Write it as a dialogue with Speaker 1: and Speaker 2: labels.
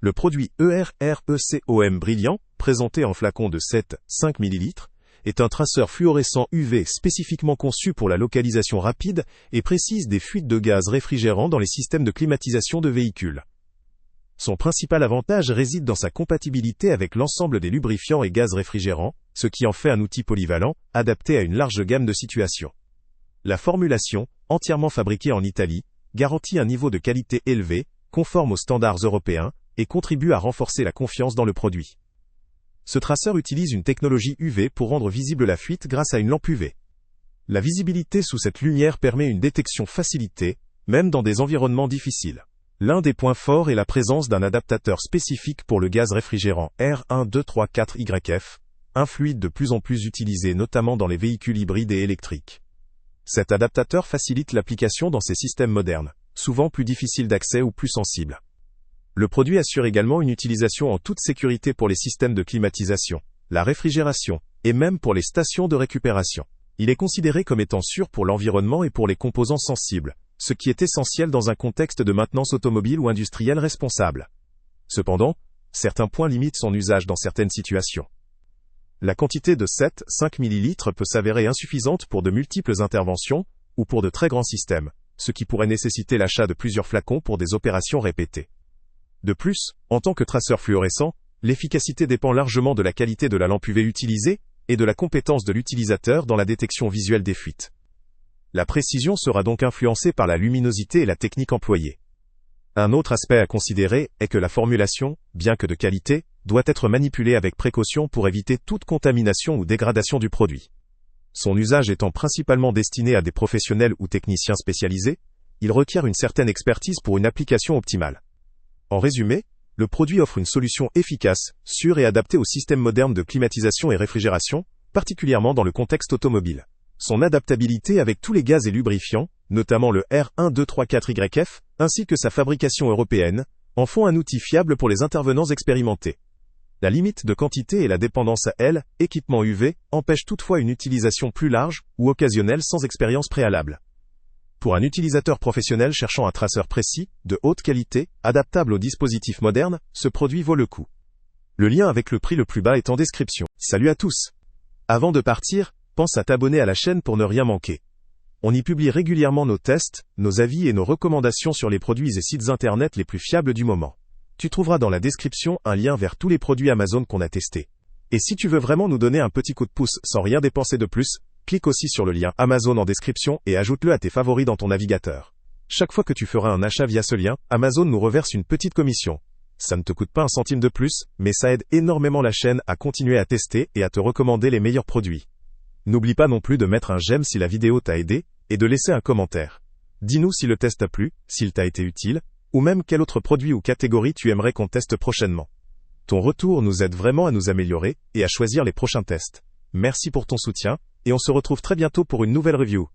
Speaker 1: Le produit ERRECOM Brilliant, présenté en flacon de 7,5 ml, est un traceur fluorescent UV spécifiquement conçu pour la localisation rapide et précise des fuites de gaz réfrigérants dans les systèmes de climatisation de véhicules. Son principal avantage réside dans sa compatibilité avec l'ensemble des lubrifiants et gaz réfrigérants, ce qui en fait un outil polyvalent, adapté à une large gamme de situations. La formulation, entièrement fabriquée en Italie, garantit un niveau de qualité élevé, conforme aux standards européens, et contribue à renforcer la confiance dans le produit. Ce traceur utilise une technologie UV pour rendre visible la fuite grâce à une lampe UV. La visibilité sous cette lumière permet une détection facilitée, même dans des environnements difficiles. L'un des points forts est la présence d'un adaptateur spécifique pour le gaz réfrigérant R1234YF, un fluide de plus en plus utilisé notamment dans les véhicules hybrides et électriques. Cet adaptateur facilite l'application dans ces systèmes modernes, souvent plus difficiles d'accès ou plus sensibles. Le produit assure également une utilisation en toute sécurité pour les systèmes de climatisation, la réfrigération, et même pour les stations de récupération. Il est considéré comme étant sûr pour l'environnement et pour les composants sensibles, ce qui est essentiel dans un contexte de maintenance automobile ou industrielle responsable. Cependant, certains points limitent son usage dans certaines situations. La quantité de 7,5 ml peut s'avérer insuffisante pour de multiples interventions, ou pour de très grands systèmes, ce qui pourrait nécessiter l'achat de plusieurs flacons pour des opérations répétées. De plus, en tant que traceur fluorescent, l'efficacité dépend largement de la qualité de la lampe UV utilisée, et de la compétence de l'utilisateur dans la détection visuelle des fuites. La précision sera donc influencée par la luminosité et la technique employée. Un autre aspect à considérer est que la formulation, bien que de qualité, doit être manipulée avec précaution pour éviter toute contamination ou dégradation du produit. Son usage étant principalement destiné à des professionnels ou techniciens spécialisés, il requiert une certaine expertise pour une application optimale. En résumé, le produit offre une solution efficace, sûre et adaptée aux systèmes modernes de climatisation et réfrigération, particulièrement dans le contexte automobile. Son adaptabilité avec tous les gaz et lubrifiants, notamment le R1234YF, ainsi que sa fabrication européenne, en font un outil fiable pour les intervenants expérimentés. La limite de quantité et la dépendance à équipement UV, empêchent toutefois une utilisation plus large ou occasionnelle sans expérience préalable. Pour un utilisateur professionnel cherchant un traceur précis, de haute qualité, adaptable aux dispositifs modernes, ce produit vaut le coup. Le lien avec le prix le plus bas est en description. Salut à tous! Avant de partir, pense à t'abonner à la chaîne pour ne rien manquer. On y publie régulièrement nos tests, nos avis et nos recommandations sur les produits et sites internet les plus fiables du moment. Tu trouveras dans la description un lien vers tous les produits Amazon qu'on a testés. Et si tu veux vraiment nous donner un petit coup de pouce sans rien dépenser de plus, clique aussi sur le lien Amazon en description et ajoute-le à tes favoris dans ton navigateur. Chaque fois que tu feras un achat via ce lien, Amazon nous reverse une petite commission. Ça ne te coûte pas un centime de plus, mais ça aide énormément la chaîne à continuer à tester et à te recommander les meilleurs produits. N'oublie pas non plus de mettre un j'aime si la vidéo t'a aidé, et de laisser un commentaire. Dis-nous si le test t'a plu, s'il t'a été utile, ou même quel autre produit ou catégorie tu aimerais qu'on teste prochainement. Ton retour nous aide vraiment à nous améliorer, et à choisir les prochains tests. Merci pour ton soutien, et on se retrouve très bientôt pour une nouvelle review.